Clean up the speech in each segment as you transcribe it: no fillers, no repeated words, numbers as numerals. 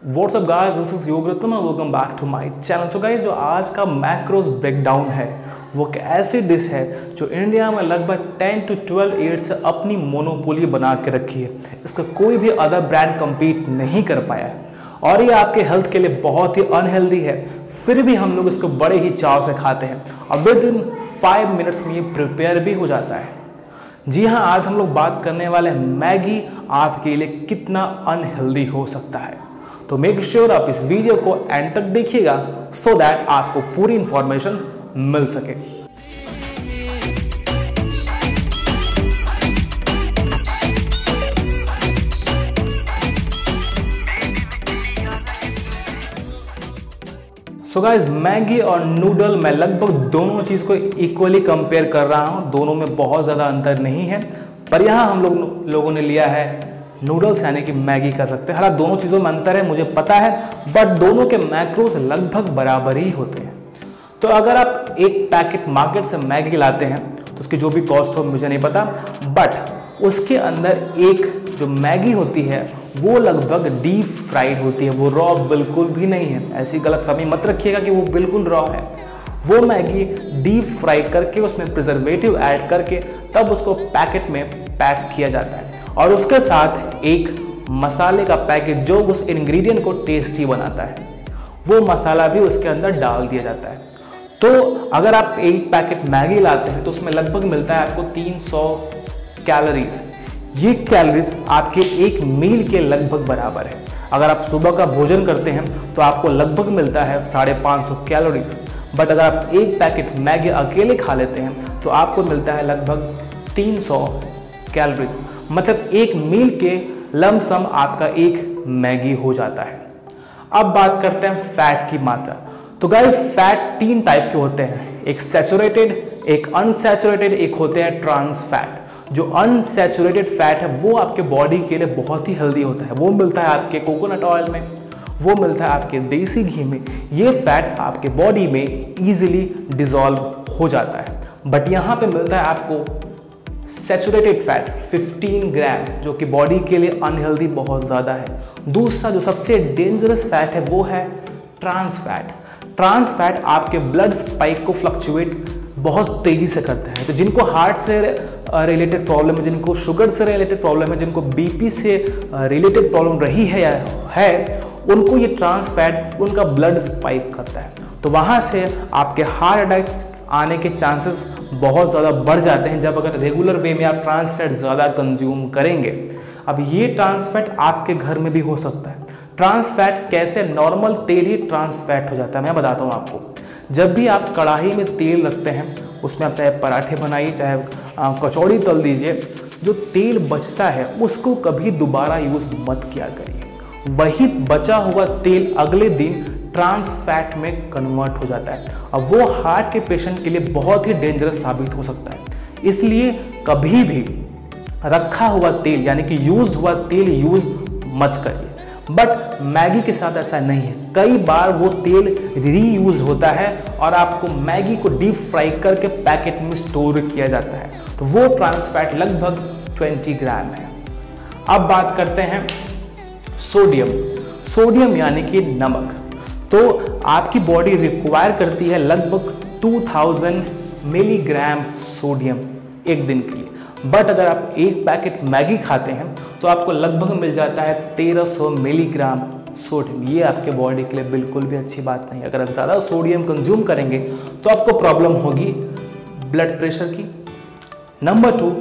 What's up guys, this is Yogratna and welcome back to my channel. So guys, जो आज का macros breakdown है वो एक ऐसी डिश है जो इंडिया में लगभग 10 to 12 ईयर्स से अपनी मोनोपोली बना के रखी है। इसका कोई भी अदर ब्रांड कम्पीट नहीं कर पाया है और ये आपके हेल्थ के लिए बहुत ही अनहेल्दी है, फिर भी हम लोग इसको बड़े ही चाव से खाते हैं और विद इन 5 मिनट्स में ये प्रिपेयर भी हो जाता है। जी हाँ, आज हम लोग बात करने वाले हैं मैगी आपके लिए कितना अनहेल्दी हो सकता है। तो मेक श्योर आप इस वीडियो को एंड तक देखिएगा सो दैट आपको पूरी इंफॉर्मेशन मिल सके। सो गाइस, मैगी और नूडल मैं लगभग दोनों चीज़ को इक्वली कंपेयर कर रहा हूं। दोनों में बहुत ज़्यादा अंतर नहीं है, पर यहाँ हम लोगों ने लिया है नूडल्स यानी कि मैगी कह सकते हैं। हालांकि दोनों चीज़ों में अंतर है मुझे पता है, बट दोनों के मैक्रोस लगभग बराबर ही होते हैं। तो अगर आप एक पैकेट मार्केट से मैगी लाते हैं तो उसकी जो भी कॉस्ट हो मुझे नहीं पता, बट उसके अंदर एक जो मैगी होती है वो लगभग डीप फ्राइड होती है, वो रॉ बिल्कुल भी नहीं है। ऐसी गलतफहमी मत रखिएगा कि वो बिल्कुल रॉ है। वो मैगी डीप फ्राई करके उसमें प्रिजर्वेटिव ऐड करके तब उसको पैकेट में पैक किया जाता है और उसके साथ एक मसाले का पैकेट जो उस इंग्रेडिएंट को टेस्टी बनाता है, वो मसाला भी उसके अंदर डाल दिया जाता है। तो अगर आप एक पैकेट मैगी लाते हैं तो उसमें लगभग मिलता है आपको 300 कैलोरीज। ये कैलोरीज आपके एक मील के लगभग बराबर है। अगर आप सुबह का भोजन करते हैं तो आपको लगभग मिलता है 550 कैलोरीज, बट अगर आप एक पैकेट मैगी अकेले खा लेते हैं तो आपको मिलता है लगभग 300 कैलोरीज। मतलब एक मील के लमसम आपका एक मैगी हो जाता है। अब बात करते हैं फैट की मात्रा। तो गाइस, फैट 3 टाइप के होते हैं, एक सैचुरेटेड, एक अनसैचुरेटेड, एक होते हैं ट्रांस फैट। जो अनसैचुरेटेड फैट है वो आपके बॉडी के लिए बहुत ही हेल्दी होता है। वो मिलता है आपके कोकोनट ऑयल में, वो मिलता है आपके देसी घी में। ये फैट आपके बॉडी में इजीली डिसॉल्व हो जाता है। बट यहाँ पे मिलता है आपको सैचुरेटेड फैट 15 ग्राम, जो कि बॉडी के लिए अनहेल्दी बहुत ज़्यादा है। दूसरा जो सबसे डेंजरस फैट है वो है ट्रांस फैट। ट्रांस फैट आपके ब्लड स्पाइक को फ्लक्चुएट बहुत तेज़ी से करता है। तो जिनको हार्ट से रिलेटेड प्रॉब्लम है, जिनको शुगर से रिलेटेड प्रॉब्लम है, जिनको बीपी से रिलेटेड प्रॉब्लम रही है या है, उनको ये ट्रांस फैट उनका ब्लड स्पाइक करता है। तो वहाँ से आपके हार्ट अटैक आने के चांसेस बहुत ज़्यादा बढ़ जाते हैं जब अगर रेगुलर वे में आप ट्रांस फैट ज़्यादा कंज्यूम करेंगे। अब ये ट्रांस फैट आपके घर में भी हो सकता है। ट्रांस फैट कैसे? नॉर्मल तेल ही ट्रांस फैट हो जाता है। मैं बताता हूँ आपको। जब भी आप कढ़ाई में तेल रखते हैं, उसमें आप चाहे पराठे बनाइए, चाहे कचौड़ी तल दीजिए, जो तेल बचता है उसको कभी दोबारा यूज़ मत किया करिए। वही बचा हुआ तेल अगले दिन ट्रांस फैट में कन्वर्ट हो जाता है। अब वो हार्ट के पेशेंट के लिए बहुत ही डेंजरस साबित हो सकता है। इसलिए कभी भी रखा हुआ तेल यानी कि यूज्ड हुआ तेल यूज मत करिए। बट मैगी के साथ ऐसा नहीं है। कई बार वो तेल रीयूज होता है और आपको मैगी को डीप फ्राई करके पैकेट में स्टोर किया जाता है। तो वो ट्रांस फैट लगभग 20 ग्राम है। अब बात करते हैं सोडियम। सोडियम यानी कि नमक। तो आपकी बॉडी रिक्वायर करती है लगभग 2000 मिलीग्राम सोडियम एक दिन के लिए। बट अगर आप एक पैकेट मैगी खाते हैं तो आपको लगभग मिल जाता है 1300 मिलीग्राम सोडियम। ये आपके बॉडी के लिए बिल्कुल भी अच्छी बात नहीं। अगर आप ज़्यादा सोडियम कंज्यूम करेंगे तो आपको प्रॉब्लम होगी ब्लड प्रेशर की। नंबर 2,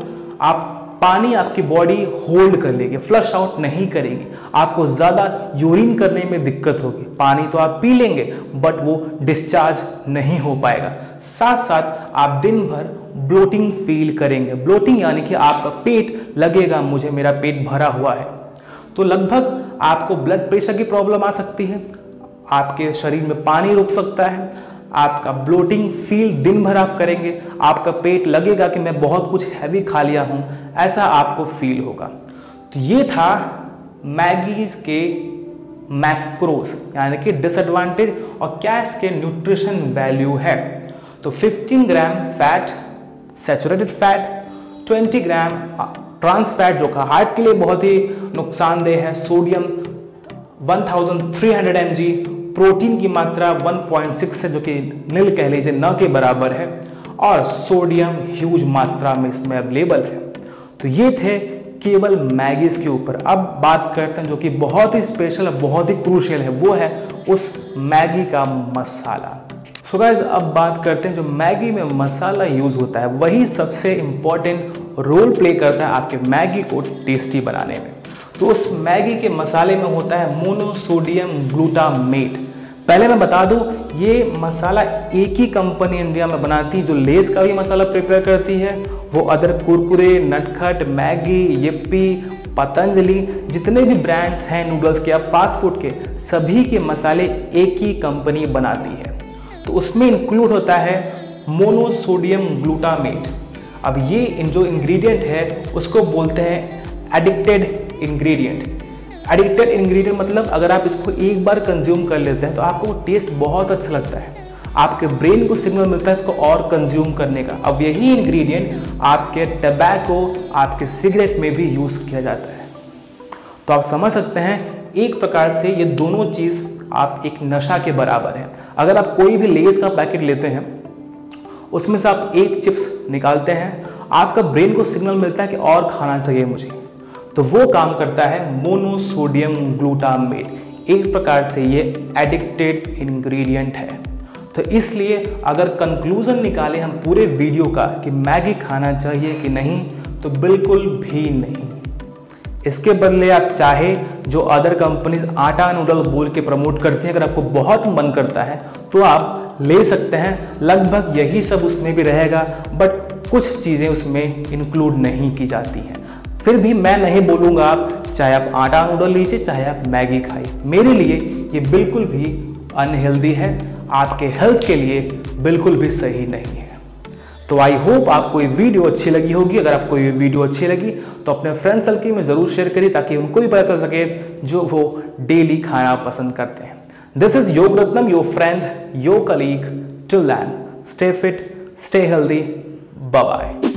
आप पानी आपकी बॉडी होल्ड कर लेगी, फ्लश आउट नहीं करेगी। आपको ज़्यादा यूरिन करने में दिक्कत होगी। पानी तो आप पी लेंगे बट वो डिस्चार्ज नहीं हो पाएगा। साथ साथ आप दिन भर ब्लोटिंग फील करेंगे। ब्लोटिंग यानी कि आपका पेट लगेगा मुझे मेरा पेट भरा हुआ है। तो लगभग आपको ब्लड प्रेशर की प्रॉब्लम आ सकती है, आपके शरीर में पानी रुक सकता है, आपका ब्लोटिंग फील दिन भर आप करेंगे, आपका पेट लगेगा कि मैं बहुत कुछ हैवी खा लिया हूँ, ऐसा आपको फील होगा। तो ये था मैगीज के मैक्रोस यानी कि डिसएडवांटेज और क्या इसके न्यूट्रिशन वैल्यू है। तो 15 ग्राम फैट सैचुरेटेड फैट, 20 ग्राम ट्रांस फैट जो का हार्ट के लिए बहुत ही नुकसानदेह है, सोडियम 1300 mg, प्रोटीन की मात्रा 1.6 है जो कि नील कह लीजिए न के बराबर है, और सोडियम ह्यूज मात्रा में इसमें अवेलेबल है। तो ये थे केवल मैगीज के ऊपर। अब बात करते हैं जो कि बहुत ही स्पेशल है, बहुत ही क्रूशियल है, वो है उस मैगी का मसाला। सो गाइस, अब बात करते हैं जो मैगी में मसाला यूज होता है वही सबसे इंपॉर्टेंट रोल प्ले करता है आपके मैगी को टेस्टी बनाने में। तो उस मैगी के मसाले में होता है मोनोसोडियम ग्लूटामेट। पहले मैं बता दूं, ये मसाला एक ही कंपनी इंडिया में बनाती है जो लेस का भी मसाला प्रिपेयर करती है। वो अदर कुरकुरे, नटखट, मैगी, यिप्पी, पतंजलि, जितने भी ब्रांड्स हैं नूडल्स के या फास्ट फूड के, सभी के मसाले एक ही कंपनी बनाती है। तो उसमें इंक्लूड होता है मोनोसोडियम ग्लूटामेट। अब ये जो इंग्रेडिएंट है उसको बोलते हैं एडिक्टेड इंग्रेडिएंट। एडिक्टेड इंग्रेडिएंट मतलब अगर आप इसको एक बार कंज्यूम कर लेते हैं तो आपको टेस्ट बहुत अच्छा लगता है, आपके ब्रेन को सिग्नल मिलता है इसको और कंज्यूम करने का। अब यही इंग्रेडिएंट आपके टबैको, आपके सिगरेट में भी यूज किया जाता है। तो आप समझ सकते हैं एक प्रकार से ये दोनों चीज आप एक नशा के बराबर है। अगर आप कोई भी लेस का पैकेट लेते हैं, उसमें से आप एक चिप्स निकालते हैं, आपका ब्रेन को सिग्नल मिलता है कि और खाना चाहिए मुझे, तो वो काम करता है मोनोसोडियम ग्लूटामेट। एक प्रकार से ये एडिक्टेड इंग्रेडिएंट है। तो इसलिए अगर कंक्लूजन निकालें हम पूरे वीडियो का कि मैगी खाना चाहिए कि नहीं, तो बिल्कुल भी नहीं। इसके बदले आप चाहे जो अदर कंपनीज आटा नूडल बोल के प्रमोट करती हैं, अगर आपको बहुत मन करता है तो आप ले सकते हैं। लगभग यही सब उसमें भी रहेगा, बट कुछ चीज़ें उसमें इंक्लूड नहीं की जाती हैं। फिर भी मैं नहीं बोलूँगा आप चाहे आप आटा नूडल लीजिए चाहे आप मैगी खाइए, मेरे लिए ये बिल्कुल भी अनहेल्दी है, आपके हेल्थ के लिए बिल्कुल भी सही नहीं है। तो आई होप आपको ये वीडियो अच्छी लगी होगी। अगर आपको ये वीडियो अच्छी लगी तो अपने फ्रेंड सर्कल में ज़रूर शेयर करिए ताकि उनको भी पता चल सके जो वो डेली खाना पसंद करते हैं। This is Yog Ratnam, your friend, your colleague. Till then, stay fit, stay healthy, bye bye.